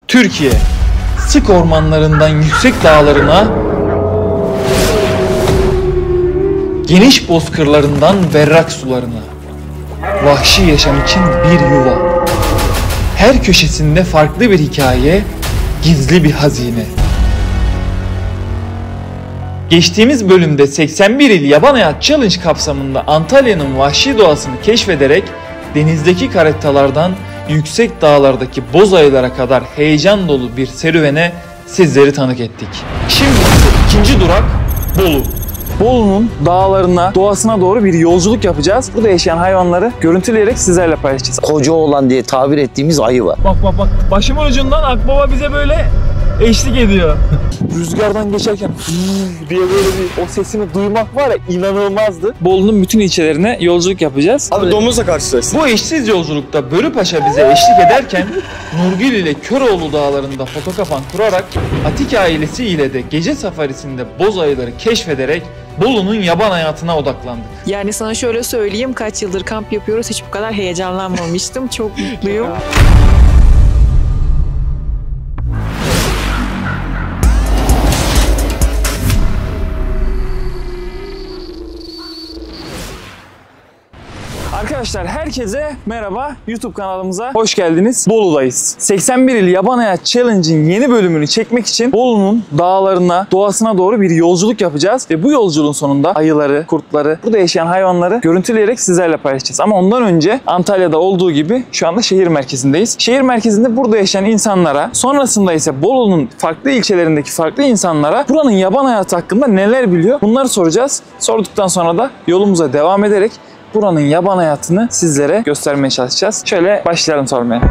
Türkiye, sık ormanlarından yüksek dağlarına, geniş bozkırlarından berrak sularına, vahşi yaşam için bir yuva. Her köşesinde farklı bir hikaye, gizli bir hazine. Geçtiğimiz bölümde 81 il Yaban Hayat Challenge kapsamında Antalya'nın vahşi doğasını keşfederek denizdeki karettalardan yüksek dağlardaki boz ayılara kadar heyecan dolu bir serüvene sizleri tanık ettik. Şimdi ise ikinci durak Bolu. Bolu'nun dağlarına, doğasına doğru bir yolculuk yapacağız. Burada yaşayan hayvanları görüntüleyerek sizlerle paylaşacağız. Kocaoğlan diye tabir ettiğimiz ayı var. Bak. Başımın ucundan akbaba bize böyle eşlik ediyor. Rüzgardan geçerken diye böyle bir o sesini duymak var ya, inanılmazdı. Bolu'nun bütün ilçelerine yolculuk yapacağız. Abi domuzla karşılaştık. Bu eşsiz yolculukta Börüpaşa bize eşlik ederken Nurgül ile Köroğlu dağlarında fotokapan kurarak Atik ailesi ile de gece safarisinde boz ayıları keşfederek Bolu'nun yaban hayatına odaklandık. Yani sana şöyle söyleyeyim, kaç yıldır kamp yapıyoruz, hiç bu kadar heyecanlanmamıştım. Çok mutluyum. Arkadaşlar herkese merhaba, YouTube kanalımıza hoş geldiniz. Bolu'dayız. 81 il Yaban Hayat Challenge'in yeni bölümünü çekmek için Bolu'nun dağlarına, doğasına doğru bir yolculuk yapacağız. Ve bu yolculuğun sonunda ayıları, kurtları, burada yaşayan hayvanları görüntüleyerek sizlerle paylaşacağız. Ama ondan önce Antalya'da olduğu gibi şu anda şehir merkezindeyiz. Şehir merkezinde burada yaşayan insanlara, sonrasında ise Bolu'nun farklı ilçelerindeki farklı insanlara buranın yaban hayatı hakkında neler biliyor bunları soracağız. Sorduktan sonra da yolumuza devam ederek buranın yaban hayatını sizlere göstermeye çalışacağız. Şöyle başlayalım sormaya.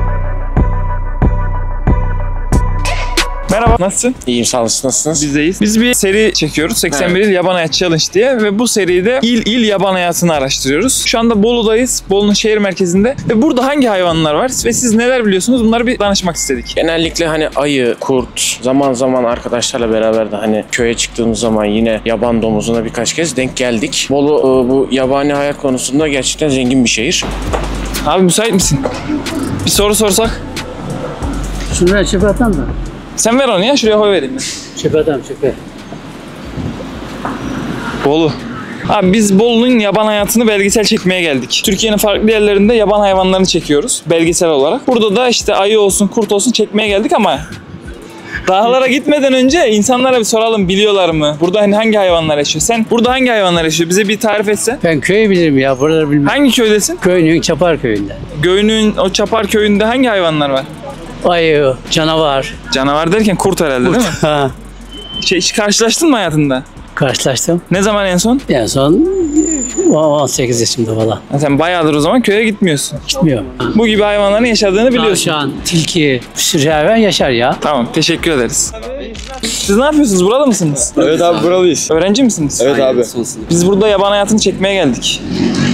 Merhaba, nasılsın? İyiyim, sağ olasın. Nasılsınız? Bizdeyiz. Biz bir seri çekiyoruz. 81 il Yaban Hayat Challenge diye ve bu seride il yaban hayatını araştırıyoruz. Şu anda Bolu'dayız. Bolu'nun şehir merkezinde. Ve burada hangi hayvanlar var ve siz neler biliyorsunuz? Bunları bir danışmak istedik. Genellikle hani ayı, kurt, zaman zaman arkadaşlarla beraber de hani köye çıktığımız zaman yine yaban domuzuna birkaç kez denk geldik. Bolu bu yabani hayat konusunda gerçekten zengin bir şehir. Abi müsait misin? Bir soru sorsak. Şunları çöpe atan da. Sen ver onu ya, şuraya koy vereyim ben. Çöpe atam, çöpe. Bolu. Abi biz Bolu'nun yaban hayatını belgesel çekmeye geldik. Türkiye'nin farklı yerlerinde yaban hayvanlarını çekiyoruz belgesel olarak. Burada da işte ayı olsun, kurt olsun çekmeye geldik ama dağlara gitmeden önce insanlara bir soralım, biliyorlar mı? Burada hani hangi hayvanlar yaşıyor? Sen burada hangi hayvanlar yaşıyor? Bize bir tarif etsen. Ben köyü bilirim ya, buraları bilmem. Hangi köydesin? Köyünün Çapar köyünde. Göynü'nün o Çapar köyünde hangi hayvanlar var? Ayı, canavar. Canavar derken kurt herhalde değil mi? Ha, Hiç karşılaştın mı hayatında? karşılaştım. Ne zaman en son? En son 18 yaşımda falan. Sen bayağıdır o zaman köye gitmiyorsun. Gitmiyorum. Bu gibi hayvanların yaşadığını biliyorsun. Tavşan, tilki, bir sürü hayvan yaşar ya. Tamam, teşekkür ederiz. Siz ne yapıyorsunuz? Burada mısınız? Evet abi, buralıyız. Öğrenci misiniz? Evet abi. Biz burada yaban hayatını çekmeye geldik.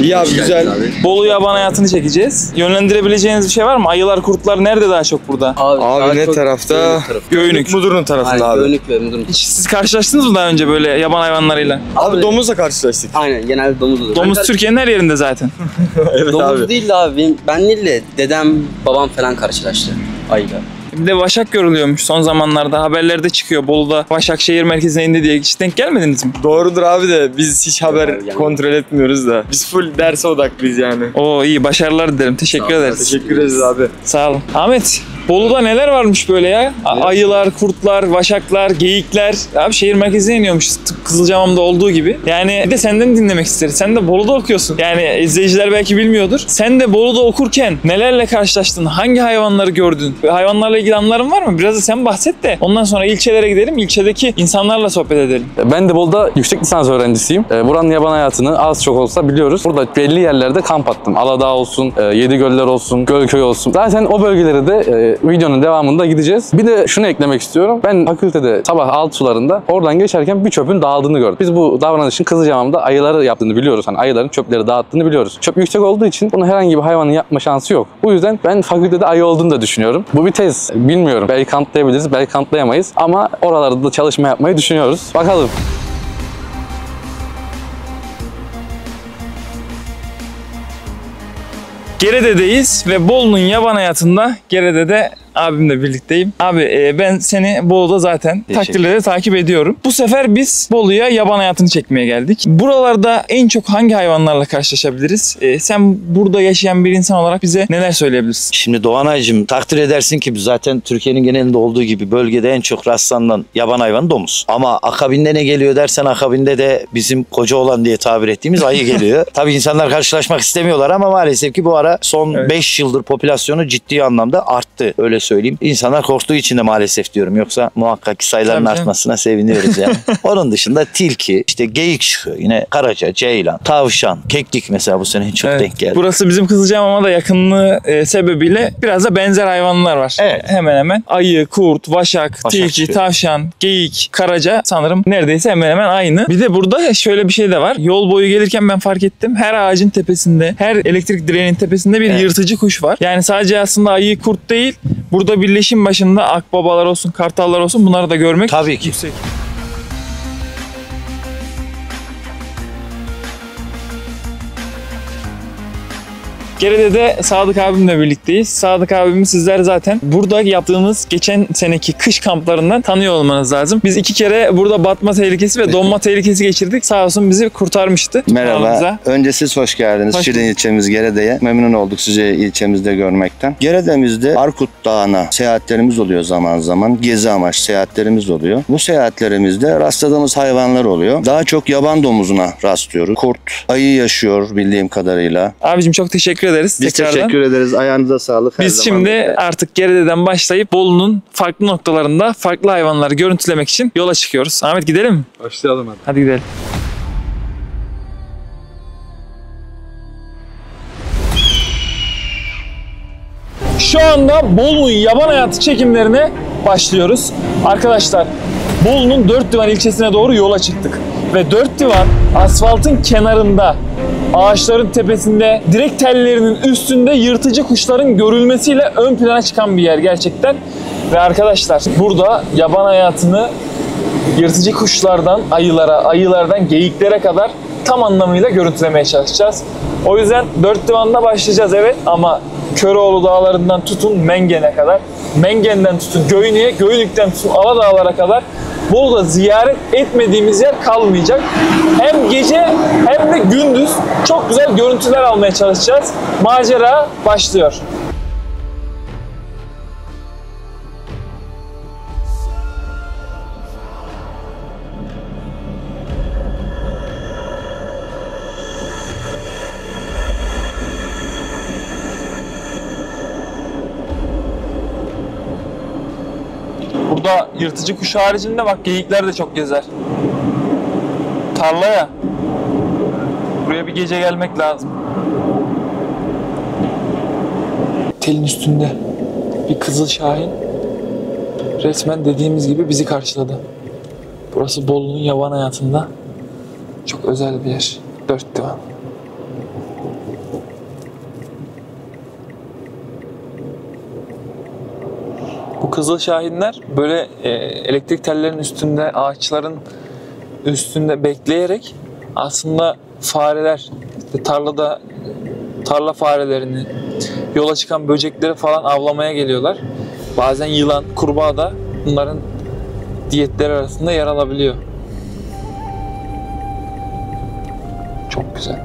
İyi abi, güzel. Bolu yaban hayatını çekeceğiz. Yönlendirebileceğiniz bir şey var mı? Ayılar, kurtlar nerede daha çok burada? Abi ne tarafta? Göynük. Mudurnu tarafında abi. Göynük ve Mudurnu. Hiç siz karşılaştınız mı daha önce böyle yaban hayvanlarıyla? Abi domuzla karşılaştık. Aynen, genelde domuz olur. Domuz Türkiye'nin her yerinde zaten. Evet Domuz abi. değil de abi, ben değil de dedem, babam falan karşılaştı ayıyla. Bir de vaşak görülüyormuş son zamanlarda. Haberlerde çıkıyor. Bolu'da vaşak şehir merkezine indi diye. Hiç denk gelmediniz mi? Doğrudur abi de biz hiç haber Yani. kontrol etmiyoruz da. Biz full derse odaklıyız yani. Oo iyi, başarılar dilerim. Teşekkür ederiz. Teşekkür ederiz abi. Sağ olun. Ahmet, Bolu'da neler varmış böyle ya? Ayılar, kurtlar, vaşaklar, geyikler. Abi şehir merkezine iniyormuş tıpkı Kızılcamam'da olduğu gibi. Yani bir de senden dinlemek isteriz. Sen de Bolu'da okuyorsun. Yani izleyiciler belki bilmiyordur. Sen de Bolu'da okurken nelerle karşılaştın? Hangi hayvanları gördün? Hayvanlarla ilgili anıların var mı? Biraz da sen bahset de ondan sonra ilçelere gidelim. İlçedeki insanlarla sohbet edelim. Ben de Bolu'da yüksek lisans öğrencisiyim. Buranın yaban hayatını az çok olsa biliyoruz. Burada belli yerlerde kamp attım. Aladağ olsun, Yedigöller olsun, Gölköy olsun. Zaten o bölgelere de videonun devamında gideceğiz. Bir de şunu eklemek istiyorum. Ben fakültede sabah 6 sularında oradan geçerken bir çöpün dağıldığını gördüm. Biz bu davranışın Kızılcamam'da ayıları yaptığını biliyoruz. Hani ayıların çöpleri dağıttığını biliyoruz. Çöp yüksek olduğu için bunu herhangi bir hayvanın yapma şansı yok. Bu yüzden ben fakültede ayı olduğunu da düşünüyorum. Bu bir tez. Bilmiyorum. Belki kanıtlayabiliriz, belki kanıtlayamayız. Ama oralarda da çalışma yapmayı düşünüyoruz. Bakalım. Gerede'deyiz ve Bolu'nun yaban hayatında Gerede'de abimle birlikteyim. Abi ben seni Bolu'da zaten takdirle de takip ediyorum. Bu sefer biz Bolu'ya yaban hayatını çekmeye geldik. Buralarda en çok hangi hayvanlarla karşılaşabiliriz? Sen burada yaşayan bir insan olarak bize neler söyleyebilirsin? Şimdi Doğanay'cığım takdir edersin ki zaten Türkiye'nin genelinde olduğu gibi bölgede en çok rastlanan yaban hayvanı domuz. Ama akabinde ne geliyor dersen akabinde de bizim koca olan diye tabir ettiğimiz ayı geliyor. Tabii insanlar karşılaşmak istemiyorlar ama maalesef ki bu ara son 5 yıldır popülasyonu ciddi anlamda arttı. Öyle söyleyeyim. İnsanlar korktuğu için de maalesef diyorum. Yoksa muhakkak ki sayıların artmasına seviniyoruz yani. Onun dışında tilki, işte geyik çıkıyor. Yine karaca, ceylan, tavşan, keklik mesela bu sene çok denk geldi. Burası bizim Kızılcahamam'a da yakınlığı sebebiyle biraz da benzer hayvanlar var. Evet. Hemen hemen ayı, kurt, vaşak, tilki, çıkıyor. tavşan, geyik, karaca sanırım neredeyse hemen hemen aynı. Bir de burada şöyle bir şey de var. Yol boyu gelirken ben fark ettim. Her ağacın tepesinde, her elektrik direğinin tepesinde bir yırtıcı kuş var. Yani sadece aslında ayı, kurt değil. Burada birleşim başında akbabalar olsun, kartallar olsun bunları da görmek Tabii ki. yüksek. Geride de Sadık abimle birlikteyiz. Sadık abimi sizler zaten burada yaptığımız geçen seneki kış kamplarından tanıyor olmanız lazım. Biz 2 kere burada batma tehlikesi ve donma tehlikesi geçirdik. Sağ olsun bizi kurtarmıştı. Merhaba. Aramıza. Önce siz hoş geldiniz. Hoş Şirin bulduk. ilçemiz Gerede'ye. Memnun olduk sizi ilçemizde görmekten. Gerede'mizde Arkut Dağı'na seyahatlerimiz oluyor zaman zaman. Gezi amaç seyahatlerimiz oluyor. Bu seyahatlerimizde rastladığımız hayvanlar oluyor. Daha çok yaban domuzuna rastlıyoruz. Kurt, ayı yaşıyor bildiğim kadarıyla. Abicim çok teşekkür ederiz Biz tekrardan. teşekkür ederiz. Ayağınıza sağlık. Her Biz zaman şimdi bekleriz. artık Geride'den başlayıp Bolu'nun farklı noktalarında farklı hayvanları görüntülemek için yola çıkıyoruz. Ahmet gidelim mi? Başlayalım hadi. Hadi gidelim. Şu anda Bolu'nun yaban hayatı çekimlerine başlıyoruz. Arkadaşlar Bolu'nun Dörtdivan ilçesine doğru yola çıktık. Ve Dörtdivan asfaltın kenarında, ağaçların tepesinde, direk tellerinin üstünde yırtıcı kuşların görülmesiyle ön plana çıkan bir yer gerçekten. Ve arkadaşlar burada yaban hayatını yırtıcı kuşlardan ayılara, ayılardan geyiklere kadar tam anlamıyla görüntülemeye çalışacağız. O yüzden Dörtdivan'da başlayacağız evet ama Köroğlu dağlarından tutun Mengen'e kadar, Mengen'den tutun Göynük'e, Göynük'ten tutun Aladağlar'a kadar Bolu'da ziyaret etmediğimiz yer kalmayacak. Hem gece hem de gündüz çok güzel görüntüler almaya çalışacağız. Macera başlıyor. Burada yırtıcı kuş haricinde bak geyikler de çok gezer. Tarlaya. Buraya bir gece gelmek lazım. Telin üstünde bir kızıl şahin resmen dediğimiz gibi bizi karşıladı. Burası Bolu'nun yaban hayatında çok özel bir yer. Dörtdivan. Bu kızıl şahinler böyle elektrik tellerinin üstünde, ağaçların üstünde bekleyerek aslında fareler, işte tarla farelerini, yola çıkan böcekleri falan avlamaya geliyorlar. Bazen yılan, kurbağa da bunların diyetleri arasında yer alabiliyor. Çok güzel.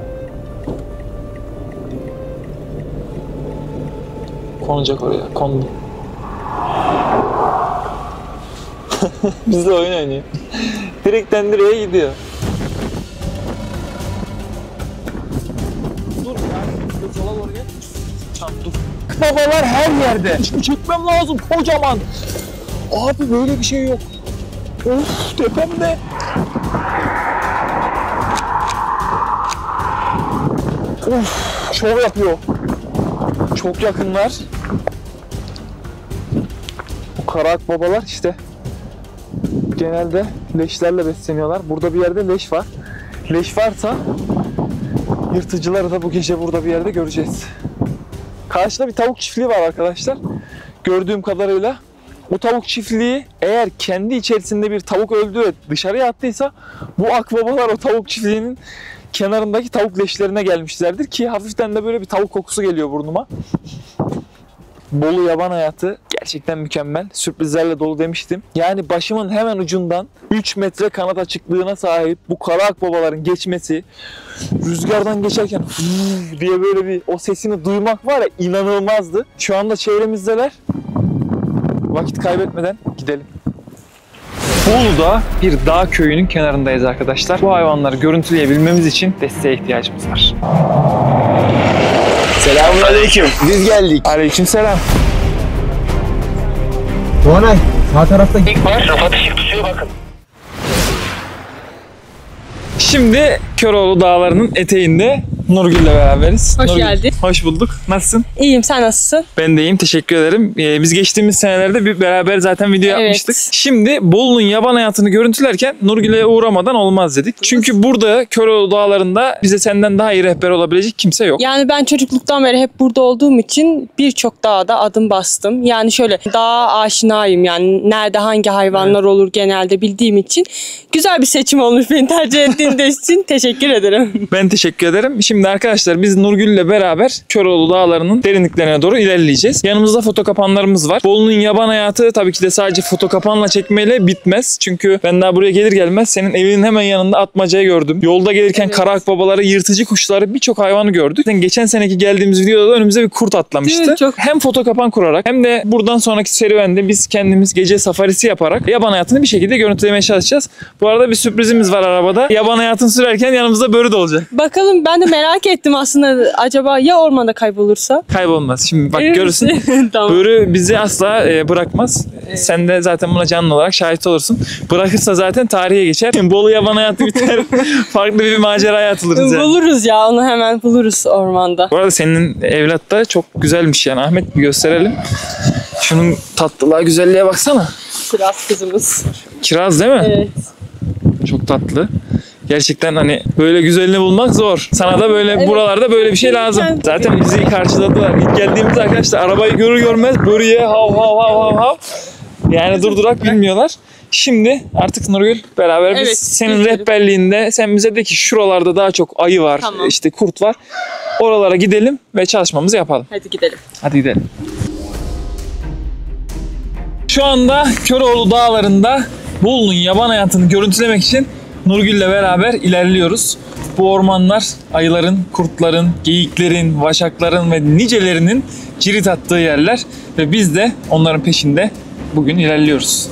Konacak oraya, kondu. Bizle oyun oynuyor. Direkten direğe gidiyor. Dur ya. Sola doğru gel. Tamam dur. Babalar her yerde. Şunu çekmem lazım kocaman. Abi böyle bir şey yok. Of tepemde. Of şov yapıyor. Çok yakınlar. Bu kara akbabalar işte genelde leşlerle besleniyorlar. Burada bir yerde leş var. Leş varsa yırtıcıları da bu gece burada bir yerde göreceğiz. Karşıda bir tavuk çiftliği var arkadaşlar. Gördüğüm kadarıyla o tavuk çiftliği eğer kendi içerisinde bir tavuk öldü ve dışarıya attıysa bu akbabalar o tavuk çiftliğinin kenarındaki tavuk leşlerine gelmişlerdir ki hafiften de böyle bir tavuk kokusu geliyor burnuma. Bolu yaban hayatı gerçekten mükemmel. Sürprizlerle dolu demiştim. Yani başımın hemen ucundan 3 metre kanat açıklığına sahip bu kara akbabaların geçmesi, rüzgardan geçerken diye böyle bir o sesini duymak var ya, inanılmazdı. Şu anda çevremizdeler. Vakit kaybetmeden gidelim. Bolu'da bir dağ köyünün kenarındayız arkadaşlar. Bu hayvanları görüntüleyebilmemiz için desteğe ihtiyacımız var. Selamünaleyküm. Biz geldik. Aleykümselam. Doğanay sağ tarafta Şimdi Köroğlu Dağları'nın eteğinde Nurgül'le beraberiz. Hoş Nurgül, geldin. Hoş bulduk. Nasılsın? İyiyim, sen nasılsın? Ben de iyiyim. Teşekkür ederim. Biz geçtiğimiz senelerde bir beraber zaten video Evet. yapmıştık. Şimdi Bolu'nun yaban hayatını görüntülerken Nurgül'e uğramadan olmaz dedik. Çünkü burada Köroğlu Dağları'nda bize senden daha iyi rehber olabilecek kimse yok. Yani ben çocukluktan beri hep burada olduğum için birçok dağda adım bastım. Yani şöyle dağa aşinayım, yani nerede hangi hayvanlar olur genelde bildiğim için. Güzel bir seçim olmuş beni tercih ettiğiniz için teşekkür ederim. Ben teşekkür ederim. Şimdi arkadaşlar biz Nurgül'le beraber Köroğlu Dağları'nın derinliklerine doğru ilerleyeceğiz. Yanımızda foto kapanlarımız var. Bolu'nun yaban hayatı tabii ki de sadece foto kapanla çekmeyle bitmez. Çünkü ben daha buraya gelir gelmez senin evinin hemen yanında atmacayı gördüm. Yolda gelirken Evet. kara akbabaları, yırtıcı kuşları, birçok hayvanı gördük. Geçen seneki geldiğimiz videoda da önümüze bir kurt atlamıştı. Değil mi? Çok- Hem foto kapan kurarak hem de buradan sonraki serüvende biz kendimiz gece safarisi yaparak yaban hayatını bir şekilde görüntülemeye çalışacağız. Bu arada bir sürprizimiz var arabada. Yaban hayatını sürerken yanımızda börü de olacak. Bakalım, ben de merak ettim aslında, acaba ya ormanda kaybolursa? Kaybolmaz. Şimdi bak Emin görürsün. misin? Tamam. Börü bizi asla bırakmaz. Sen de zaten buna canlı olarak şahit olursun. Bırakırsa zaten tarihe geçer. Bolu yaban hayatı biter. Farklı bir maceraya atılırız yani. Buluruz ya, onu hemen buluruz ormanda. Bu arada senin evlat da çok güzelmiş yani. Ahmet, bir gösterelim. Şunun tatlılığa, güzelliğe baksana. Kiraz kızımız. Kiraz değil mi? Evet. Çok tatlı. Gerçekten hani böyle güzelini bulmak zor. Sana da böyle buralarda böyle bir şey lazım. Zaten bizi karşıladılar. İlk geldiğimizde arkadaşlar arabayı görür görmez börüye hav hav hav hav hav. Yani durdurak bilmiyorlar. Şimdi artık Nurgül beraber biz Evet, senin gidelim. rehberliğinde sen bize de ki şuralarda daha çok ayı var, Tamam. işte kurt var. Oralara gidelim ve çalışmamızı yapalım. Hadi gidelim. Hadi gidelim. Şu anda Köroğlu Dağları'nda Bolu'nun yaban hayatını görüntülemek için Nurgül'le beraber ilerliyoruz. Bu ormanlar ayıların, kurtların, geyiklerin, vaşakların ve nicelerinin cirit attığı yerler ve biz de onların peşinde bugün ilerliyoruz.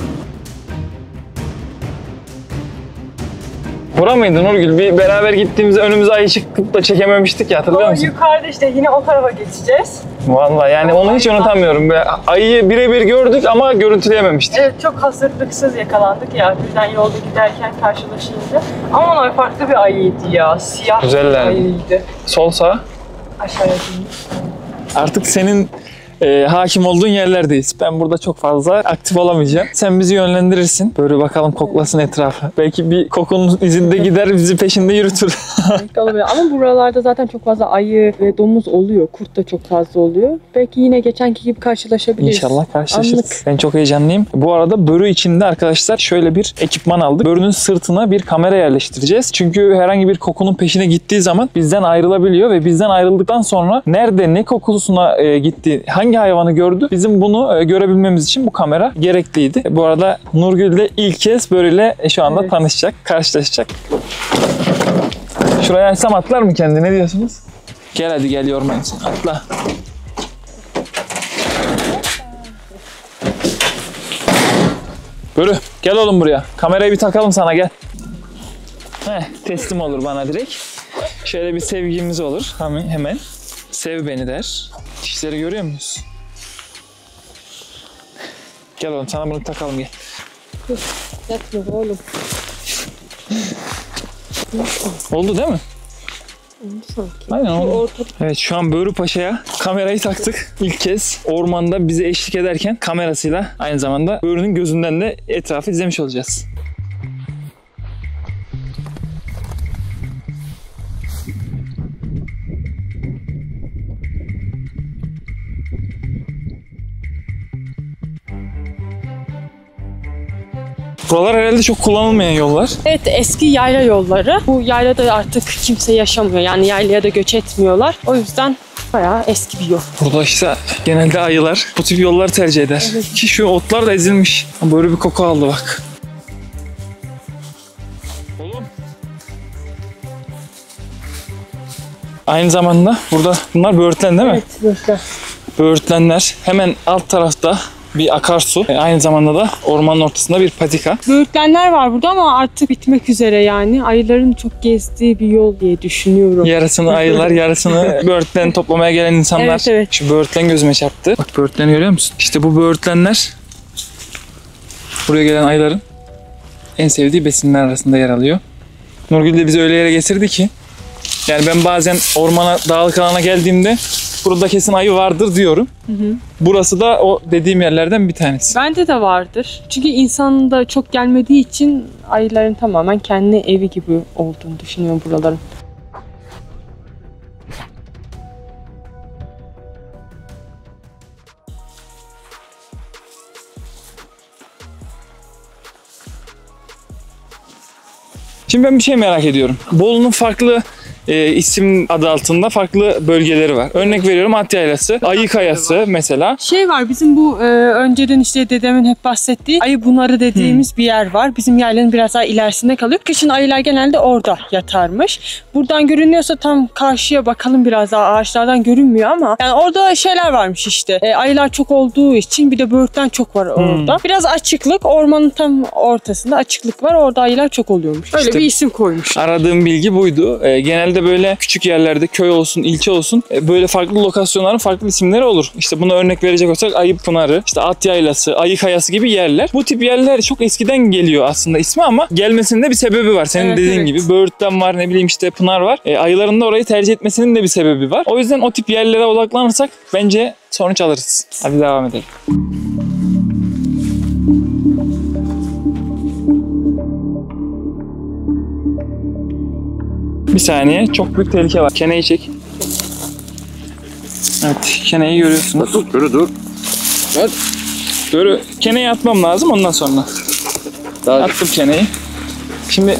Bura mıydı Nurgül? Bir beraber gittiğimizde önümüze ayı çıkıp da çekememiştik ya, hatırlıyor musun? Yukarıda işte yine o tarafa geçeceğiz. Vallahi yani onu hiç unutamıyorum. Ayıyı birebir gördük ama görüntüleyememiştik. Evet, çok hazırlıksız yakalandık ya, birden yolda giderken karşılaşınca. Ama onlar farklı bir ayıydı ya, siyah Güzeller. bir ayıydı. Sol sağ. Aşağıya değil. Artık senin hakim olduğun yerlerdeyiz. Ben burada çok fazla aktif olamayacağım. Sen bizi yönlendirirsin. Böyle bakalım, koklasın etrafı. Belki bir kokunun izinde gider, bizi peşinde yürütür. Olabilir. Ama buralarda zaten çok fazla ayı ve domuz oluyor. Kurt da çok fazla oluyor. Belki yine geçenki gibi karşılaşabiliriz. İnşallah karşılaşırız. Anlık. Ben çok heyecanlıyım. Bu arada börü içinde arkadaşlar şöyle bir ekipman aldık. Börünün sırtına bir kamera yerleştireceğiz. Çünkü herhangi bir kokunun peşine gittiği zaman bizden ayrılabiliyor ve bizden ayrıldıktan sonra nerede ne kokusuna gitti, hangi hayvanı gördü, bizim bunu görebilmemiz için bu kamera gerekliydi. Bu arada Nurgül de ilk kez börüyle şu anda tanışacak, karşılaşacak. Şuraya açsam atlar mı kendi? Ne diyorsunuz? Gel hadi, gel, yormayın sen. Atla. Börü gel oğlum buraya. Kamerayı bir takalım sana, gel. Teslim olur bana direkt. Şöyle bir sevgimiz olur. Hemen. Sev beni der. Dişleri görüyor muyuz? Gel oğlum, sana bunu takalım, gel. Yatmıyor oğlum. Oldu değil mi? Sanki. Aynen oldu. Evet, şu an Börü Paşa'ya kamerayı taktık. İlk kez ormanda bize eşlik ederken kamerasıyla aynı zamanda Börü'nün gözünden de etrafı izlemiş olacağız. Buralar herhalde çok kullanılmayan yollar. Evet, eski yayla yolları. Bu yaylada artık kimse yaşamıyor. Yani yaylaya da göç etmiyorlar. O yüzden Bayağı eski bir yol. Burada işte genelde ayılar bu tip yolları tercih eder. Ki şu otlar da ezilmiş. Böyle bir koku aldı bak. Oğlum. Aynı zamanda burada bunlar böğürtlen değil mi? Evet, böğürtlen. Böğürtlenler hemen alt tarafta bir akarsu. Aynı zamanda da ormanın ortasında bir patika. Böğürtlenler var burada ama artık bitmek üzere yani. Ayıların çok gezdiği bir yol diye düşünüyorum. Yarısını ayılar, yarısını böğürtlen toplamaya gelen insanlar. Evet, evet. Şu böğürtlen gözüme çarptı. Bak böğürtleni görüyor musun? İşte bu böğürtlenler buraya gelen ayıların en sevdiği besinler arasında yer alıyor. Nurgül de bizi öyle yere getirdi ki yani ben bazen ormana, dağlık alana geldiğimde burada kesin ayı vardır diyorum. Burası da o dediğim yerlerden bir tanesi. Bence de vardır. Çünkü insanın da çok gelmediği için ayıların tamamen kendi evi gibi olduğunu düşünüyorum buraların. Şimdi ben bir şey merak ediyorum. Bolu'nun farklı isim adı altında farklı bölgeleri var. Örnek veriyorum At Yaylası, Ayı Kayası mesela. Şey var bizim bu önceden işte dedemin hep bahsettiği Ayı Bunarı dediğimiz bir yer var. Bizim yaylanın biraz daha ilerisinde kalıyor. Kışın ayılar genelde orada yatarmış. Buradan görünüyorsa tam karşıya bakalım, biraz daha ağaçlardan görünmüyor ama yani orada şeyler varmış işte. Ayılar çok olduğu için bir de böğürtlen çok var orada. Biraz açıklık, ormanın tam ortasında açıklık var. Orada ayılar çok oluyormuş. Öyle İşte bir isim koymuş. aradığım bilgi buydu. Genelde böyle küçük yerlerde köy olsun, ilçe olsun böyle farklı lokasyonların farklı isimleri olur. İşte buna örnek verecek olsak Ayı Pınarı, işte At Yaylası, Ayı Kayası gibi yerler. Bu tip yerler çok eskiden geliyor aslında ismi ama gelmesinin de bir sebebi var. Senin dediğin gibi böğürtlen var, ne bileyim işte Pınar var. Ayıların da orayı tercih etmesinin de bir sebebi var. O yüzden o tip yerlere odaklanırsak bence sonuç alırız. Hadi devam edelim. Bir saniye, çok büyük tehlike var. Keneyi çek. Evet, keneyi görüyorsunuz. Dur. Dur, keneyi atmam lazım ondan sonra. Attım keneyi. Şimdi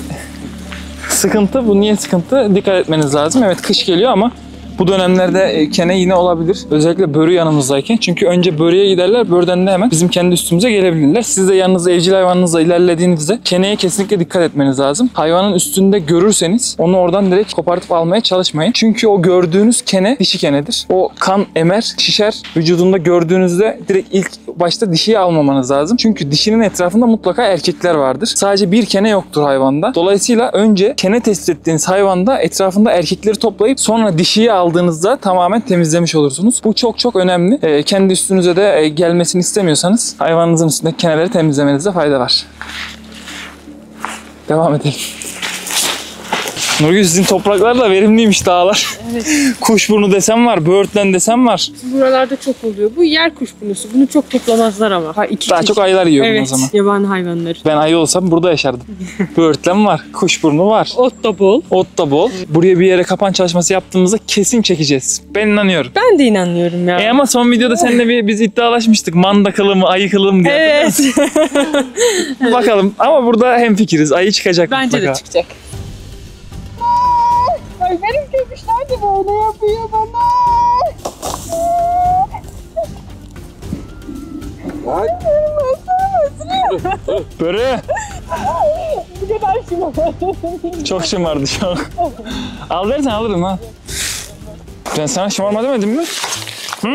sıkıntı, bu niye sıkıntı? Dikkat etmeniz lazım. Evet, kış geliyor ama bu dönemlerde kene yine olabilir. Özellikle börü yanımızdayken. Çünkü önce börüye giderler, börüden de hemen bizim kendi üstümüze gelebilirler. Siz de yanınızda evcil hayvanınızla ilerlediğinizde keneye kesinlikle dikkat etmeniz lazım. Hayvanın üstünde görürseniz onu oradan direkt kopartıp almaya çalışmayın. Çünkü o gördüğünüz kene dişi kenedir. O kan emer, şişer. Vücudunda gördüğünüzde direkt ilk başta dişiyi almamanız lazım. Çünkü dişinin etrafında mutlaka erkekler vardır. Sadece bir kene yoktur hayvanda. Dolayısıyla önce kene tespit ettiğiniz hayvanda etrafında erkekleri toplayıp sonra dişiyi aldığınızda tamamen temizlemiş olursunuz. Bu çok çok önemli. Kendi üstünüze de gelmesini istemiyorsanız hayvanınızın üstündeki keneleri temizlemenizde fayda var. Devam edelim. Nurgül, sizin topraklar da verimliymiş, dağlar. Evet. Kuşburnu desem var, böğürtlen desem var. Buralarda çok oluyor. Bu yer kuşburnusu. Bunu çok toplamazlar ama. Daha çok ayılar yiyor bunu o Evet, zaman. yabani hayvanları. Ben ayı olsam burada yaşardım. Böğürtlen var, kuşburnu var. Ot da bol. Ot da bol. Buraya bir yere kapan çalışması yaptığımızda kesin çekeceğiz. Ben inanıyorum. Ben de inanıyorum ya. Ama son videoda seninle biz iddialaşmıştık. Manda kılı mı, ayı kılı mı diye. Evet. Bakalım ama burada hemfikiriz. Ayı çıkacak Bence mutlaka. de çıkacak. Ay benim köpüşler de böyle yapıyor bana. Börü. Bu kadar şımardı. Çok şımardı çok. Al dersen alırım ha. Ben sana şımarma demedim mi? Hı?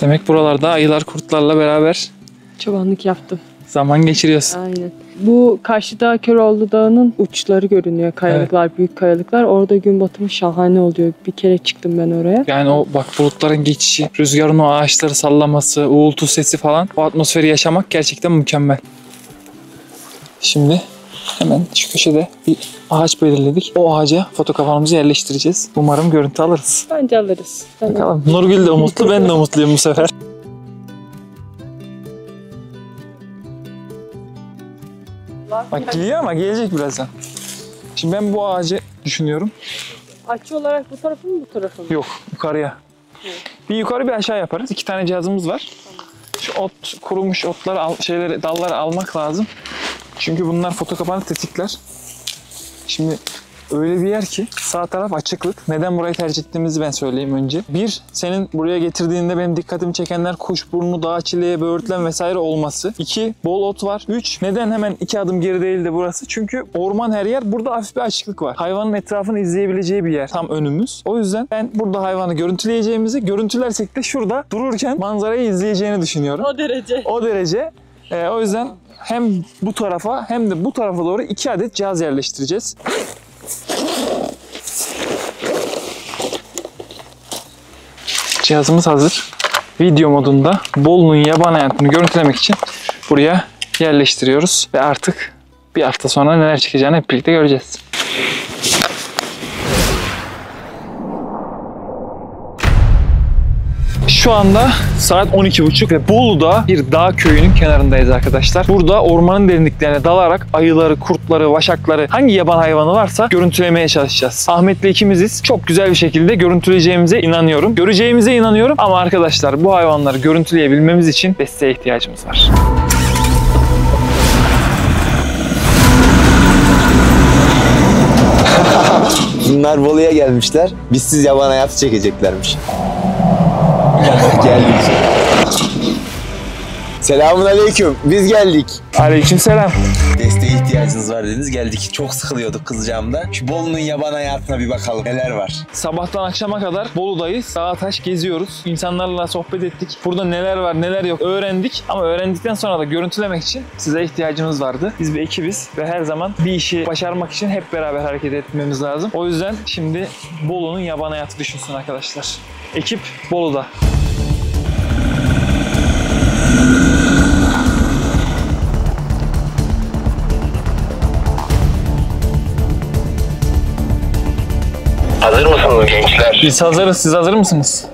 Demek buralarda ayılar kurtlarla beraber Çobanlık yaptım. zaman geçiriyorsun. Aynen. Bu karşıda Köroğlu Dağı'nın uçları görünüyor. Kayalıklar, büyük kayalıklar. Orada gün batımı şahane oluyor. Bir kere çıktım ben oraya. Yani o bak bulutların geçişi, rüzgarın o ağaçları sallaması, uğultu sesi falan, o atmosferi yaşamak gerçekten mükemmel. Şimdi hemen şu köşede bir ağaç belirledik. O ağaca foto kafanımızı yerleştireceğiz. Umarım görüntü alırız. Bence alırız. Bakalım. Nurgül de umutlu, ben de umutluyum bu sefer. var. Bak geliyor ama gelecek birazdan. Şimdi ben bu ağacı düşünüyorum. Açı olarak bu tarafı mı bu tarafı mı? Yok, yukarıya. Bir yukarı bir aşağı yaparız. 2 tane cihazımız var. Şu ot, kurumuş otları, dalları almak lazım. Çünkü bunlar foto kapanı tetikler. Şimdi öyle bir yer ki sağ taraf açıklık. Neden burayı tercih ettiğimizi ben söyleyeyim önce. Bir, senin buraya getirdiğinde benim dikkatimi çekenler kuşburnu, dağ çileği, böğürtlen vesaire olması. 2, bol ot var. 3, neden hemen 2 adım geri değil de burası? Çünkü orman her yer. Burada hafif bir açıklık var. Hayvanın etrafını izleyebileceği bir yer. Tam önümüz. O yüzden ben burada hayvanı görüntüleyeceğimizi, görüntülersek de şurada dururken manzarayı izleyeceğini düşünüyorum. O derece. O derece. O yüzden hem bu tarafa hem de bu tarafa doğru 2 adet cihaz yerleştireceğiz. Cihazımız hazır. Video modunda Bolu'nun yaban hayatını görüntülemek için buraya yerleştiriyoruz. Ve artık bir hafta sonra neler çıkacağını hep birlikte göreceğiz. Şu anda saat 12.30 ve Bolu'da bir dağ köyünün kenarındayız arkadaşlar. Burada ormanın derinliklerine dalarak ayıları, kurtları, vaşakları, hangi yaban hayvanı varsa görüntülemeye çalışacağız. Ahmet'le ikimiziz. Çok güzel bir şekilde görüntüleyeceğimize inanıyorum. Göreceğimize inanıyorum ama arkadaşlar bu hayvanları görüntüleyebilmemiz için desteğe ihtiyacımız var. Bunlar Bolu'ya gelmişler. Bizsiz yaban hayatı çekeceklermiş. Geldik. Selamun aleyküm. Biz geldik. Aleykümselam. Desteğe ihtiyacınız var dediniz. Geldik. Çok sıkılıyorduk kızcağımda. Şu Bolu'nun yaban hayatına bir bakalım. Neler var? Sabahtan akşama kadar Bolu'dayız. Dağa taş geziyoruz. İnsanlarla sohbet ettik. Burada neler var neler yok öğrendik. Ama öğrendikten sonra da görüntülemek için size ihtiyacımız vardı. Biz bir ekibiz ve her zaman bir işi başarmak için hep beraber hareket etmemiz lazım. O yüzden şimdi Bolu'nun yaban hayatı düşünsün arkadaşlar. Ekip Bolu'da. Hazır mısınız gençler? Biz hazırız. Siz hazır mısınız?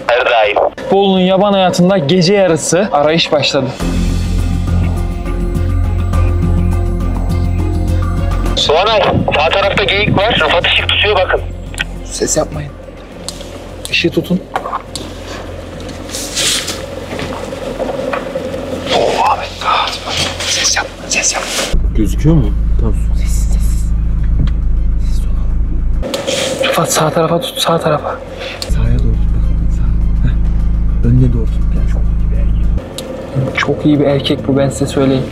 Her daim. Bolu'nun yaban hayatında gece yarısı arayış başladı. Soğanay, sağ tarafta geyik var. Rıfat ışık tutuyor bakın. Ses yapmayın. Işığı tutun. Oh abi. Ses yapma, ses yapma. Gözüküyor mu? Tamam. Sessiz olalım. Rıfat sağ tarafa tut, sağ tarafa. Sağa doğru tut bakalım. Sağ. Önüne doğru tut biraz. Çok iyi bir erkek bu, ben size söyleyeyim.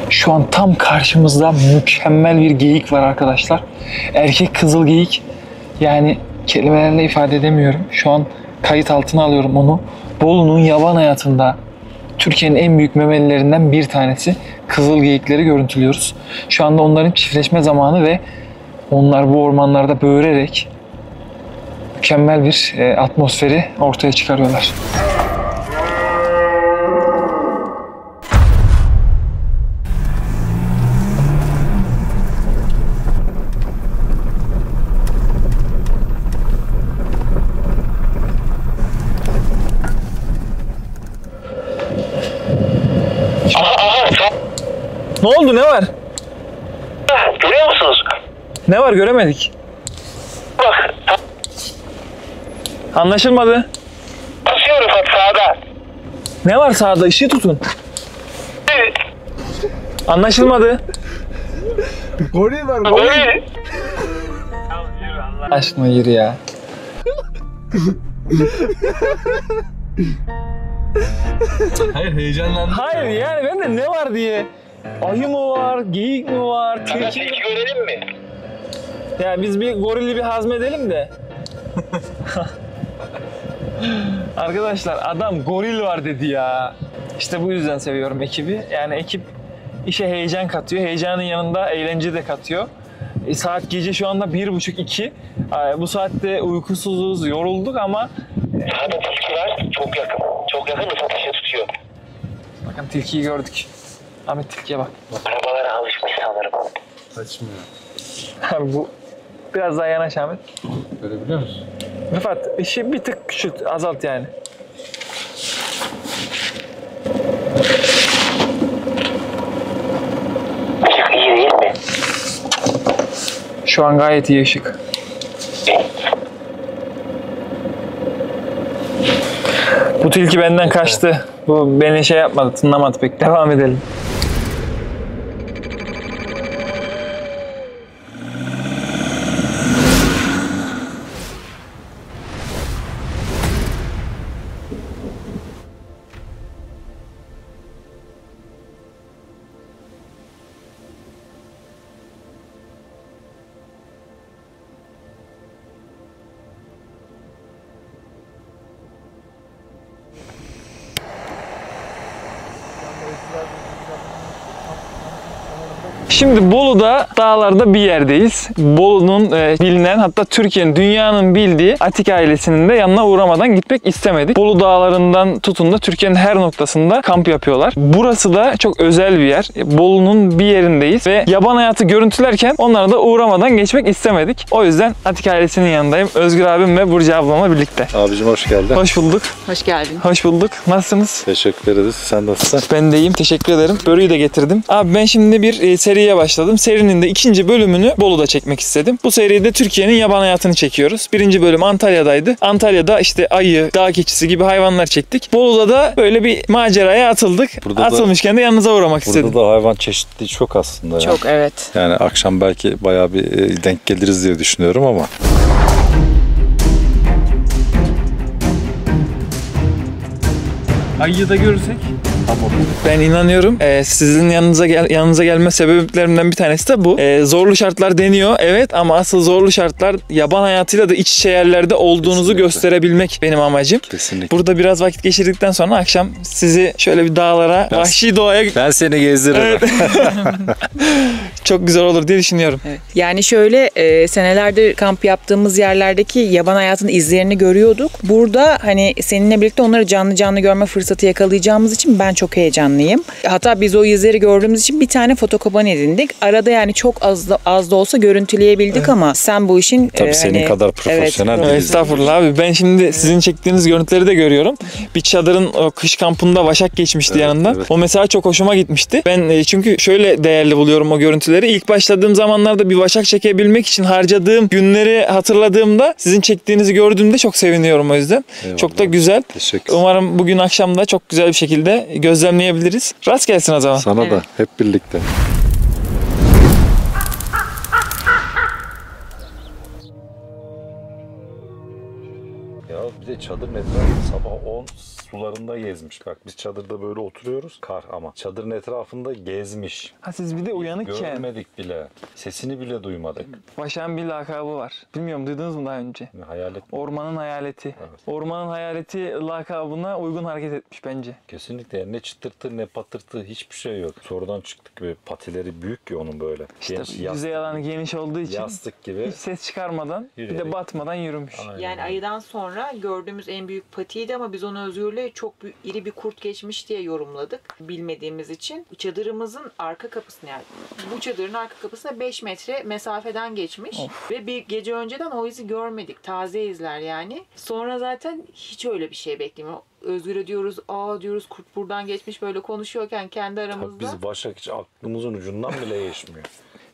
Şu an tam karşımızda mükemmel bir geyik var arkadaşlar. Erkek kızıl geyik. Yani kelimelerle ifade edemiyorum. Şu an kayıt altına alıyorum onu. Bolu'nun yaban hayatında Türkiye'nin en büyük memelilerinden bir tanesi kızıl geyikleri görüntülüyoruz. Şu anda onların çiftleşme zamanı ve onlar bu ormanlarda böğürerek mükemmel bir atmosferi ortaya çıkarıyorlar. Ne oldu? Ne var? Görüyor musunuz? Ne var? Göremedik. Bak. Anlaşılmadı. Basıyor Rıfat sağda. Ne var sağda? Işığı tutun. Evet. Anlaşılmadı. Goril var. Goril. Aşkına yürü ya. Hayır heyecanlandım. Hayır yani ben de ne var diye. Ayı mı var? Geyik mi var? Tilki Tilki. görelim mi? Ya biz bir gorili bir hazmedelim de. Arkadaşlar adam goril var dedi ya. İşte bu yüzden seviyorum ekibi. Yani ekip işe heyecan katıyor. Heyecanın yanında eğlence de katıyor. Saat gece şu anda 1.30-2. Bu saatte uykusuzuz, yorulduk ama... Sağda tilki var. Çok yakın. Çok yakın Rıfat ışığı tutuyor. Bakın tilkiyi gördük. Ahmet tilkiye bak. Arabalara alışmış sanırım. Saçmıyor. Abi bu biraz daha yanaş Ahmet. Görebiliyor musun? Rıfat ışığı bir tık küçült, azalt yani. Şu an gayet iyi ışık. Bu tilki benden kaçtı. Bu beni şey yapmadı, tınlamadı pek. Devam edelim. Şimdi Bolu'da dağlarda bir yerdeyiz. Bolu'nun bilinen, hatta Türkiye'nin, dünyanın bildiği Atik ailesinin de yanına uğramadan gitmek istemedik. Bolu dağlarından tutun da Türkiye'nin her noktasında kamp yapıyorlar. Burası da çok özel bir yer. Bolu'nun bir yerindeyiz ve yaban hayatı görüntülerken onlara da uğramadan geçmek istemedik. O yüzden Atik ailesinin yanındayım. Özgür abim ve Burcu ablamla birlikte. Abicim hoş geldin. Hoş bulduk. Hoş geldin. Hoş bulduk. Nasılsınız? Teşekkür ederiz. Sen nasılsın? Ben de iyiyim. Teşekkür ederim. Börüyü de getirdim. Abi ben şimdi bir seriye başladım. Serinin de 2. bölümünü Bolu'da çekmek istedim. Bu seride Türkiye'nin yaban hayatını çekiyoruz. 1. bölüm Antalya'daydı. Antalya'da işte ayı, dağ keçisi gibi hayvanlar çektik. Bolu'da da böyle bir maceraya atıldık. Atılmışken de yanınıza uğramak istedim. Burada da hayvan çeşitliliği çok aslında. Çok yani. evet. Yani akşam belki bayağı bir denk geliriz diye düşünüyorum ama. Ayıyı da görürsek. Tamam. Ben inanıyorum. Sizin yanınıza gelme sebeplerimden bir tanesi de bu. Zorlu şartlar deniyor. Evet, ama asıl zorlu şartlar yaban hayatıyla da iç içe yerlerde olduğunuzu gösterebilmek benim amacım. Kesinlikle. Burada biraz vakit geçirdikten sonra akşam sizi şöyle bir dağlara, vahşi doğaya... Ben seni gezdiririm. Evet. Çok güzel olur diye düşünüyorum. Evet. Yani şöyle senelerdir kamp yaptığımız yerlerdeki yaban hayatının izlerini görüyorduk. Burada hani seninle birlikte onları canlı canlı görme fırsatı yakalayacağımız için ben çok heyecanlıyım. Hatta biz o izleri gördüğümüz için bir tane fotokopan edindik. Arada yani çok az da olsa görüntüleyebildik ama sen bu işin tabii senin kadar profesyonel evet, estağfurullah abi. Ben şimdi sizin çektiğiniz görüntüleri de görüyorum. Bir çadırın o kış kampında vaşak geçmişti yanından. Evet. O mesela çok hoşuma gitmişti. Ben çünkü şöyle değerli buluyorum o görüntüleri. İlk başladığım zamanlarda bir vaşak çekebilmek için harcadığım günleri hatırladığımda sizin çektiğinizi gördüğümde çok seviniyorum o yüzden. Eyvallah. Çok da güzel. Teşekkür. Umarım bugün akşam da çok güzel bir şekilde gözlemleyebiliriz. Rast gelsin o zaman. Sana da hep birlikte. Ya bir de çadırın etrafında sabah 10 sularında gezmiş. Bak biz çadırda böyle oturuyoruz. Kar ama çadırın etrafında gezmiş. Ha siz bir de uyanıkken. Görmedik bile. Sesini bile duymadık. Başak'ın bir lakabı var. Bilmiyorum, duydunuz mu daha önce? Hayalet. Ormanın hayaleti. Evet. Ormanın hayaleti lakabına uygun hareket etmiş bence. Kesinlikle. Yani ne çıtırtı ne patırtı hiçbir şey yok. Sonradan çıktık gibi, patileri büyük ya onun böyle. İşte yüzey alanı geniş olduğu için yastık gibi. Hiç ses çıkarmadan, yürüyerek, bir de batmadan yürümüş. Aynen. Yani ayıdan sonra gördüğümüz en büyük patiydi ama biz onu Özgür'le çok iri bir kurt geçmiş diye yorumladık. Bilmediğimiz için. Çadırımızın arka kapısına, yani bu çadırın arka kapısına 5 metre mesafeden geçmiş. Of. Ve bir gece önceden o izi görmedik. Taze izler yani. Sonra zaten hiç öyle bir şey beklemiyor. Özgür'e diyoruz, diyoruz kurt buradan geçmiş, böyle konuşuyorken kendi aramızda. Tabii biz Başak hiç aklımızın ucundan bile geçmiyor.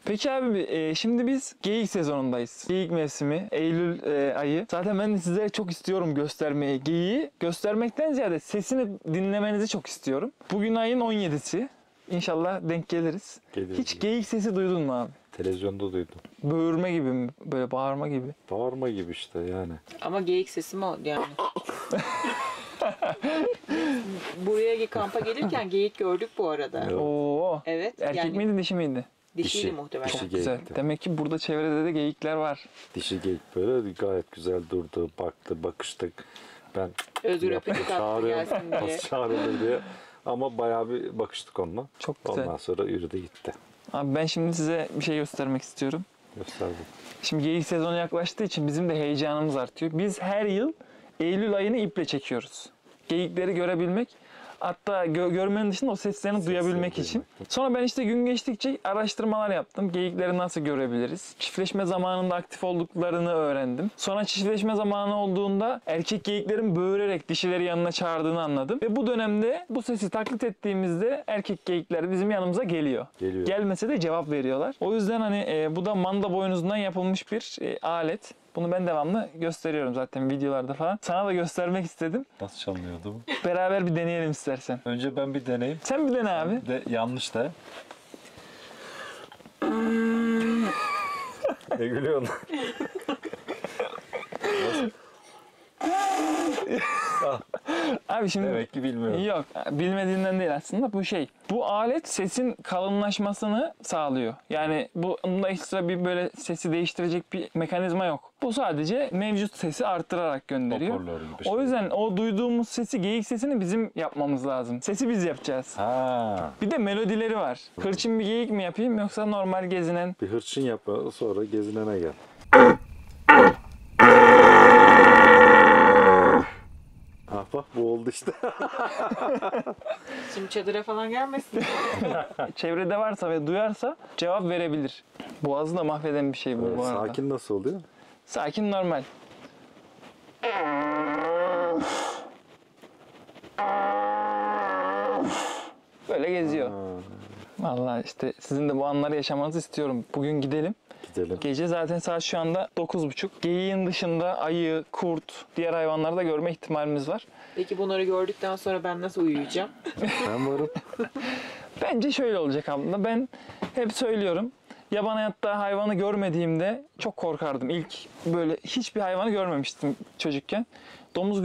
Peki abi şimdi biz geyik sezonundayız. Geyik mevsimi, Eylül ayı. Zaten ben de size çok istiyorum göstermeyi. Geyiği göstermekten ziyade sesini dinlemenizi çok istiyorum. Bugün ayın 17'si. İnşallah denk geliriz. Hiç geyik sesi duydun mu abi? Televizyonda duydum. Böğürme gibi mi? Böyle bağırma gibi. Bağırma gibi işte yani. Ama geyik sesi mi o yani? Buraya kampa gelirken geyik gördük bu arada. Oo. Evet. Erkek miydi, dişi miydi? Dişiydi muhtemelen. Çok güzel. Demek ki burada çevrede de geyikler var. Dişi geyik böyle gayet güzel durdu, baktı, bakıştık. Ben Özgür öpücük attı gelsin diye. Çağrılır diye. Ama bayağı bir bakıştık onunla. Çok güzel. Ondan sonra yürüdü gitti. Abi ben şimdi size bir şey göstermek istiyorum. Gösterdim. Şimdi geyik sezonu yaklaştığı için bizim de heyecanımız artıyor. Biz her yıl Eylül ayını iple çekiyoruz. Geyikleri görebilmek. Hatta görmenin dışında o seslerini duyabilmek için. Sonra ben işte gün geçtikçe araştırmalar yaptım. Geyikleri nasıl görebiliriz? Çiftleşme zamanında aktif olduklarını öğrendim. Sonra çiftleşme zamanı olduğunda erkek geyiklerin böğürerek dişileri yanına çağırdığını anladım. Ve bu dönemde bu sesi taklit ettiğimizde erkek geyikler bizim yanımıza geliyor. Gelmese de cevap veriyorlar. O yüzden hani bu da manda boynuzundan yapılmış bir alet. Bunu ben devamlı gösteriyorum zaten videolarda falan. Sana da göstermek istedim. Nasıl çalınıyordu bu? Beraber bir deneyelim istersen. Önce ben bir deneyeyim. Sen bir dene abi. De yanlış da. Ne gülüyorsun? Abi şimdi demek ki bilmiyorum. Yok, bilmediğinden değil aslında bu şey. Bu alet sesin kalınlaşmasını sağlıyor. Yani bunda ekstra bir böyle sesi değiştirecek bir mekanizma yok. Bu sadece mevcut sesi arttırarak gönderiyor. O yüzden o duyduğumuz sesi, geyik sesini bizim yapmamız lazım. Sesi biz yapacağız. Ha. Bir de melodileri var. Hırçın bir geyik mi yapayım yoksa normal gezinen? Bir hırçın yap, sonra gezinene gel. Ah bak bu oldu işte. Şimdi çadıra falan gelmesin. Çevrede varsa ve duyarsa cevap verebilir. Boğazı da mahveden bir şey bu arada. Sakin nasıl oluyor? Sakin normal. Böyle geziyor. Vallahi işte sizin de bu anları yaşamanızı istiyorum. Bugün gidelim. Gece zaten saat şu anda 9.30. Geyiğin dışında ayı, kurt, diğer hayvanları da görme ihtimalimiz var. Peki bunları gördükten sonra ben nasıl uyuyacağım? Ben varım. Bence şöyle olacak abla. Ben hep söylüyorum. Yaban hayatta hayvanı görmediğimde çok korkardım. İlk böyle hiçbir hayvanı görmemiştim çocukken. Domuz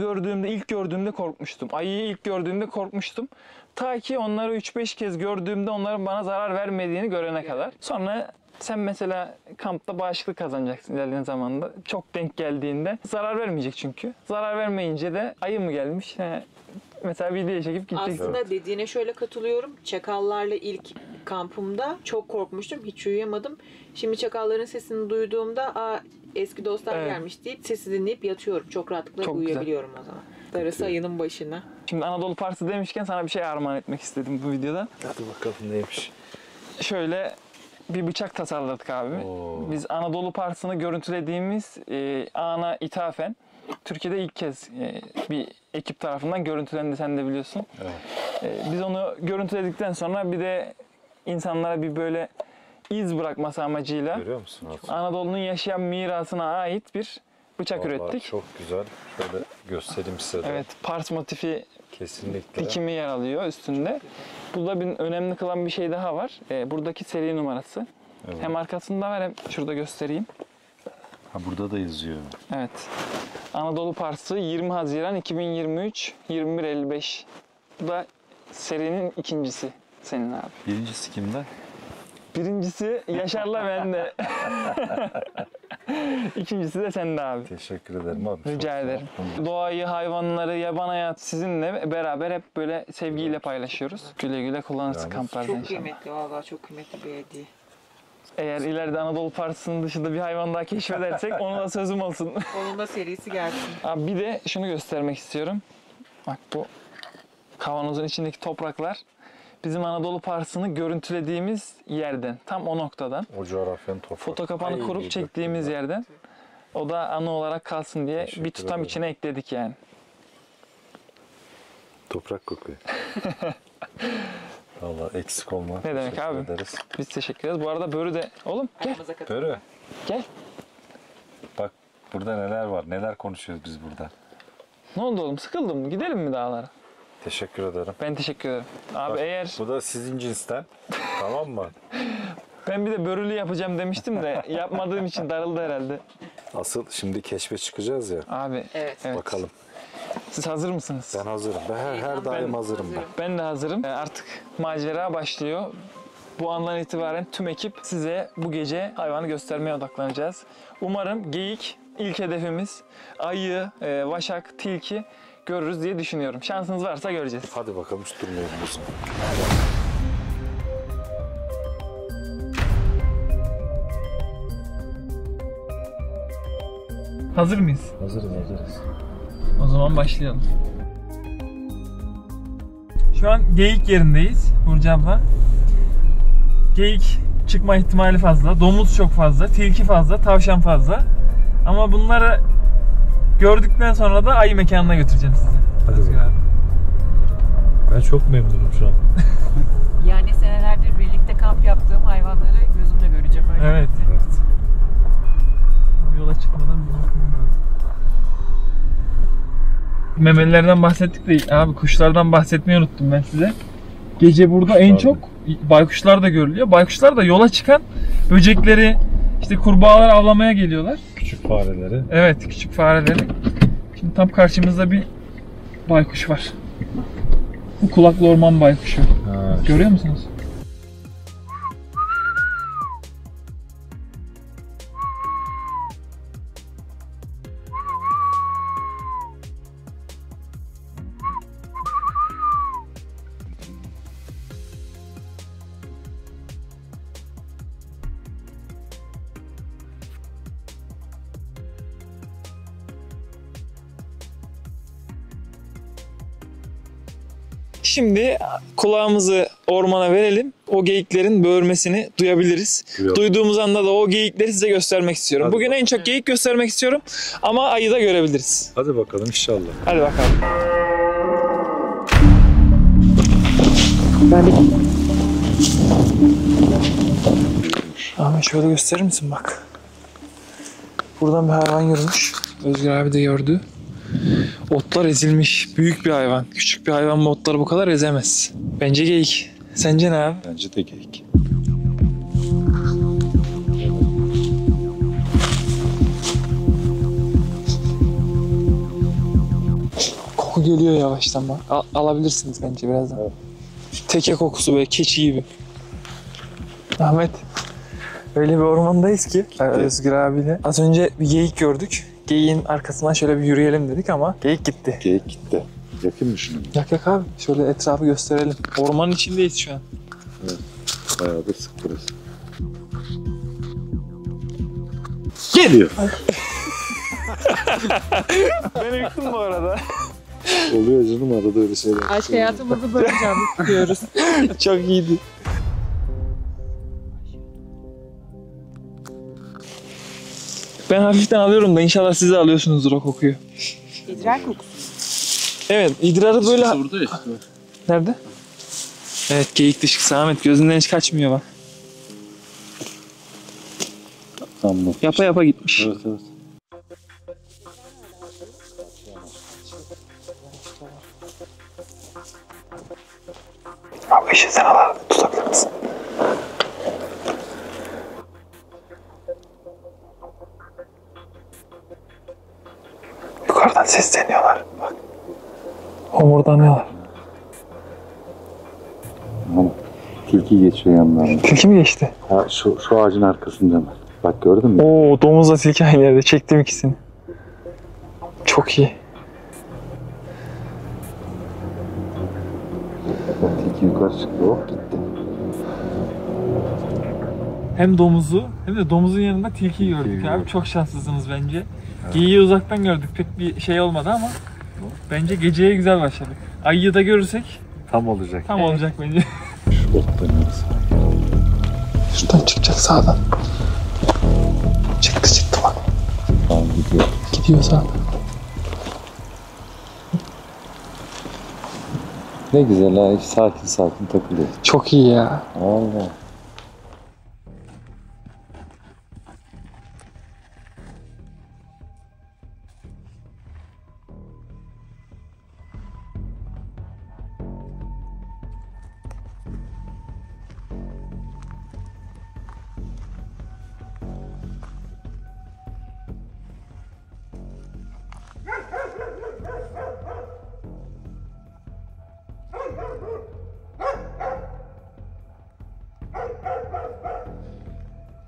ilk gördüğümde korkmuştum. Ayıyı ilk gördüğümde korkmuştum. Ta ki onları 3-5 kez gördüğümde onların bana zarar vermediğini görene kadar. Sonra sen mesela kampta bağışıklık kazanacaksın ilerleyen zamanda. Çok denk geldiğinde. Zarar vermeyecek çünkü. Zarar vermeyince de ayı mı gelmiş? Mesela video çekip gideceksin. Aslında dediğine şöyle katılıyorum. Çakallarla ilk kampımda çok korkmuştum. Hiç uyuyamadım. Şimdi çakalların sesini duyduğumda eski dostlar gelmiş deyip sesi dinleyip yatıyorum. Çok rahatlıkla uyuyabiliyorum o zaman. Darısı ayının başına. Şimdi Anadolu Parsı demişken sana bir şey armağan etmek istedim bu videoda. Hadi bakalım neymiş. Şöyle bir bıçak tasarladık abi. Biz Anadolu Parsı'nı görüntülediğimiz ana ithafen Türkiye'de ilk kez bir ekip tarafından görüntülendi, sen de biliyorsun. Evet. Biz onu görüntüledikten sonra bir de insanlara bir böyle iz bırakması amacıyla Anadolu'nun yaşayan mirasına ait bir bıçak ürettik. Çok güzel. Şöyle göstereyim size de. Evet, Pars motifi kesinlikle dikimi yer alıyor üstünde. Burada bir önemli kılan bir şey daha var. Buradaki seri numarası. Evet. Hem arkasında var hem şurada göstereyim. Ha, burada da yazıyor. Evet. Anadolu Parsı 20 Haziran 2023 21.55. Bu da serinin ikincisi senin abi. Birincisi kimde? Birincisi Yaşar'la bende. İkincisi de sende abi. Teşekkür ederim abi. Rica ederim. Doğayı, hayvanları, yaban hayatı sizinle beraber hep böyle sevgiyle paylaşıyoruz. Güle güle kullanırsın kamplarda çok inşallah. Kıymetli, vallahi çok kıymetli bir hediye. Eğer ileride Anadolu Parsı'nın dışında bir hayvan daha keşfedersek onun da sözüm olsun. Onun da serisi gelsin. Abi bir de şunu göstermek istiyorum. Bak bu kavanozun içindeki topraklar bizim Anadolu Parsı'nı görüntülediğimiz yerden, tam o noktadan. O coğrafyanın toprağı. Foto kapağını kurup çektiğimiz yerden. O da anı olarak kalsın diye bir tutam içine ekledik yani. Toprak kokuyor. Vallahi eksik olma. Ne demek abi? Ederiz. Biz teşekkür ederiz. Bu arada börü de... Oğlum gel. Börü. Gel. Bak burada neler var. Neler konuşuyoruz biz burada. Ne oldu oğlum? Sıkıldın mı? Gidelim mi dağlara? Teşekkür ederim. Ben teşekkür ederim. Abi bak, eğer... Bu da sizin cinsten. Tamam mı? Ben bir de börülü yapacağım demiştim de yapmadığım için darıldı herhalde. Asıl şimdi keşfe çıkacağız ya. Abi evet. Bakalım. Siz hazır mısınız? Ben hazırım. Ben her daim hazırım ben. Ben de hazırım. Artık macera başlıyor. Bu andan itibaren tüm ekip size bu gece hayvanı göstermeye odaklanacağız. Umarım geyik ilk hedefimiz, ayı, vaşak, tilki görürüz diye düşünüyorum. Şansınız varsa göreceğiz. Hadi bakalım hiç durmayalım o zaman. Hazır mıyız? Hazırız. O zaman başlayalım. Şu an geyik yerindeyiz Burcu abla. Geyik çıkma ihtimali fazla, domuz çok fazla, tilki fazla, tavşan fazla. Ama bunları gördükten sonra da ayı mekanına götüreceğim sizi. Hadi abi. Ben çok memnunum şu an. Yani senelerdir birlikte kamp yaptığım hayvanları gözümle göreceğim. Öyle. Evet. Yola çıkmadan bir bakmam lazım. Memelilerden bahsettik de abi kuşlardan bahsetmeyi unuttum ben size. Gece burada en çok baykuşlar da görülüyor. Baykuşlar da yola çıkan böcekleri, işte kurbağalar avlamaya geliyorlar. Küçük fareleri. Evet, küçük fareleri. Şimdi tam karşımızda bir baykuş var. Bu kulaklı orman baykuşu. Görüyor musunuz? Şimdi kulağımızı ormana verelim. O geyiklerin böğürmesini duyabiliriz. Duyduğumuz anda da o geyikleri size göstermek istiyorum. Hadi Bugün en çok geyik göstermek istiyorum ama ayı da görebiliriz. Hadi bakalım inşallah. Hadi bakalım. Ahmet şöyle gösterir misin bak. Buradan bir hayvan yürümüş. Özgür abi de gördü. Otlar ezilmiş. Büyük bir hayvan. Küçük bir hayvan bu otları bu kadar ezemez. Bence geyik. Sence ne abi? Bence de geyik. Koku geliyor yavaştan bak. Alabilirsiniz bence birazdan. Evet. Teke kokusu böyle keçi gibi. Ahmet. Öyle bir ormandayız ki Özgür abiyle. Az önce bir geyik gördük. Geyiğin arkasından şöyle bir yürüyelim dedik ama geyik gitti. Geyik gitti. Yakın mı şunu? Yak abi. Şöyle etrafı gösterelim. Ormanın içindeyiz şu an. Evet. Bayağı da sık burası. Geliyor. Ben uyuttum bu arada. Oluyor canım arada öyle şeyler. Aşk hayatımızı böyle canlı tutuyoruz. Çok iyiydi. Ben hafiften alıyorum da inşallah siz de alıyorsunuzdur o kokuyu. İdrar kokusu. Evet, idrarı böyle... Burada işte. Nerede? Evet, geyik dışkısı Ahmet. Gözünden hiç kaçmıyor bak. Tamam. Yapa yapa gitmiş. Evet evet. Abi işi sen al, tutabilir misin? Yukarıdan sesleniyorlar. Bak. Homurdanıyorlar. Tilki geçiyor yanlarına. Tilki mi geçti? Ha, şu ağacın arkasında mı? Bak gördün mü? Oo, domuzla tilki aynı yerde. Çektim ikisini. Çok iyi. Bak tilki yukarı çıktı. Hop gitti. Hem domuzu hem de domuzun yanında tilkiyi gördük abi. Çok şanslısınız bence. Evet. Geyiği uzaktan gördük. Pek bir şey olmadı ama bence geceye güzel başladık. Ayıyı da görürsek tam olacak. Tam olacak bence. Şu otların arası. Şuradan çıkacak sağdan. Çıktı bak. Tamam gidiyor. Gidiyor sağdan. Ne güzel ha. Sakin sakin takılıyor. Çok iyi ya. Vallahi.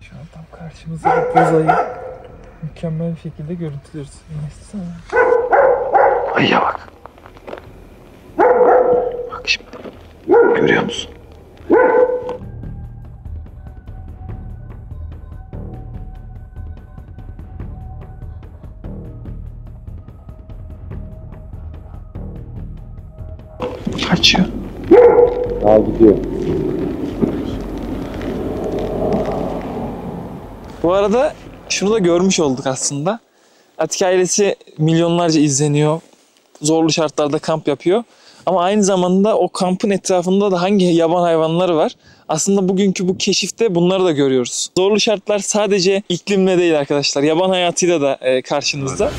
Şu an tam karşımızda bir bozayı mükemmel bir şekilde görüntülüyoruz. Ayıya bak. Bak şimdi. Görüyor musun? Kaçıyor. Daha gidiyor. Bu arada şunu da görmüş olduk aslında. Atik ailesi milyonlarca izleniyor. Zorlu şartlarda kamp yapıyor. Ama aynı zamanda o kampın etrafında da hangi yaban hayvanları var? Aslında bugünkü bu keşifte bunları da görüyoruz. Zorlu şartlar sadece iklimle değil arkadaşlar. Yaban hayatıyla da karşınızda.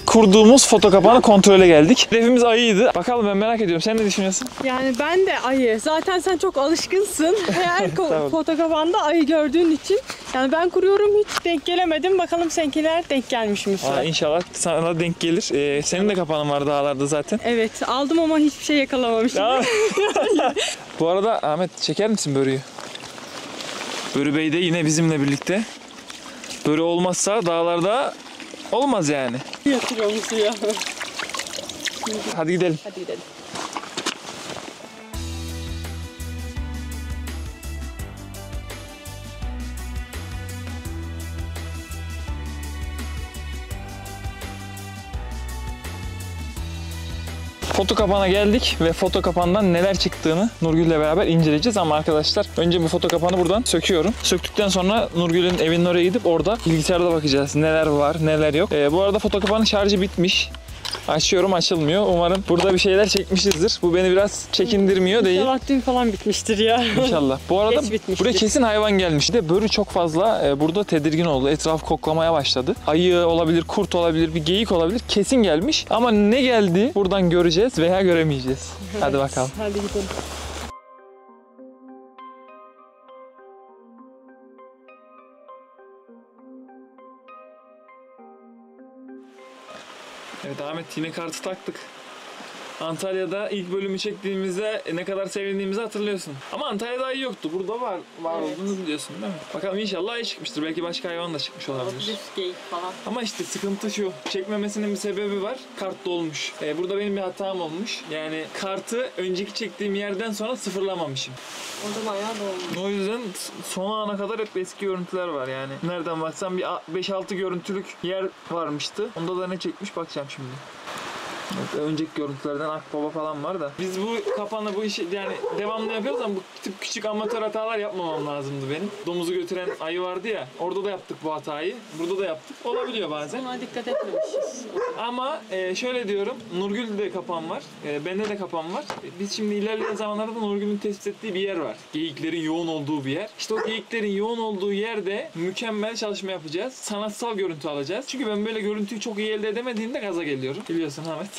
Kurduğumuz foto kapağını kontrole geldik. Hedefimiz ayıydı. Bakalım, ben merak ediyorum. Sen ne düşünüyorsun? Yani ben de ayı. Zaten sen çok alışkınsın. Her fotokapanda ayı gördüğün için. Yani ben kuruyorum, hiç denk gelemedim. Bakalım seninkiler denk gelmiş mi? İnşallah sana denk gelir. Senin de kapağın var dağlarda zaten. Evet, aldım ama hiçbir şey yakalamamışım. Bu arada Ahmet, çeker misin börüyü? Börü Bey de yine bizimle birlikte. Börü olmazsa dağlarda olmaz yani. Yatırıyor musun ya? Hadi gidelim. Hadi gidelim. Foto kapağına geldik ve foto kapağından neler çıktığını Nurgül'le beraber inceleyeceğiz. Ama arkadaşlar, önce bu foto kapağını buradan söküyorum. Söktükten sonra Nurgül'ün evinin oraya gidip orada bilgisayarda bakacağız. Neler var, neler yok. Bu arada foto kapağının şarjı bitmiş. Açıyorum, açılmıyor. Umarım burada bir şeyler çekmişizdir. Bu beni biraz çekindirmiyor değil. İnşallah dün falan bitmiştir ya. İnşallah. Bu arada buraya kesin hayvan gelmiş. Bir de börü çok fazla burada tedirgin oldu. Etrafı koklamaya başladı. Ayı olabilir, kurt olabilir, bir geyik olabilir. Kesin gelmiş. Ama ne geldi buradan göreceğiz veya göremeyeceğiz. Evet. Hadi bakalım. Hadi gidelim. Evet Ahmet, yine kartı taktık. Antalya'da ilk bölümü çektiğimizde ne kadar sevindiğimizi hatırlıyorsun. Ama Antalya'da ayı yoktu. Burada var olduğunu biliyorsun değil mi? Bakalım, inşallah ayı çıkmıştır. Belki başka hayvan da çıkmış olabilir. Geyik falan. Ama işte sıkıntı şu. Çekmemesinin bir sebebi var. Kart dolmuş. Burada benim bir hatam olmuş. Yani kartı önceki çektiğim yerden sonra sıfırlamamışım. Orada bayağı dolmuş. O yüzden son ana kadar hep eski görüntüler var yani. Nereden baksam bir 5-6 görüntülük yer varmıştı. Onda da ne çekmiş bakacağım şimdi. Evet, önceki görüntülerden Akbaba falan var da. Biz bu kapanla bu işi yani devamlı yapıyoruz ama bu tip küçük amatör hatalar yapmamam lazımdı benim. Domuzu götüren ayı vardı ya, orada da yaptık bu hatayı. Burada da yaptık. Olabiliyor bazen. Buna dikkat etmemişiz. Ama şöyle diyorum, Nurgül'de de kapan var. Bende de kapan var. Biz şimdi ilerleyen zamanlarda Nurgül'ün tespit ettiği bir yer var. Geyiklerin yoğun olduğu bir yer. İşte o geyiklerin yoğun olduğu yerde mükemmel çalışma yapacağız. Sanatsal görüntü alacağız. Çünkü ben böyle görüntüyü çok iyi elde edemediğimde gaza geliyorum. Biliyorsun Ahmet.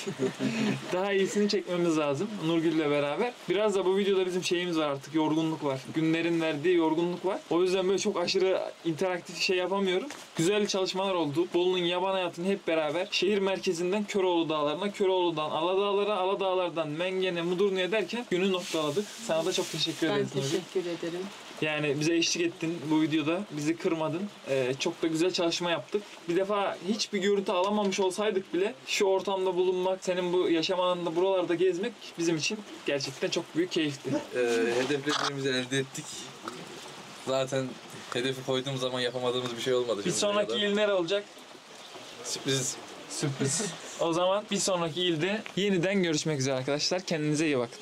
Daha iyisini çekmemiz lazım Nurgül'le beraber. Biraz da bu videoda bizim şeyimiz var artık, yorgunluk var. Günlerin verdiği yorgunluk var. O yüzden böyle çok aşırı interaktif şey yapamıyorum. Güzel çalışmalar oldu. Bolu'nun yaban hayatını hep beraber şehir merkezinden Köroğlu Dağları'na, Köroğlu'dan Aladağlar'a, Aladağlar'dan Mengen'e, Mudurnu'ya derken günü noktaladık. Sana da çok teşekkür ederiz. Ben teşekkür ederim. Yani bize eşlik ettin bu videoda. Bizi kırmadın. Çok da güzel çalışma yaptık. Bir defa hiçbir görüntü alamamış olsaydık bile şu ortamda bulunmak, senin bu yaşam alanında buralarda gezmek bizim için gerçekten çok büyük keyifti. Hedeflerimizi elde ettik. Zaten hedefi koyduğumuz zaman yapamadığımız bir şey olmadı. Bir sonraki il nere olacak? Sürpriz. Sürpriz. O zaman bir sonraki ilde yeniden görüşmek üzere arkadaşlar. Kendinize iyi bakın.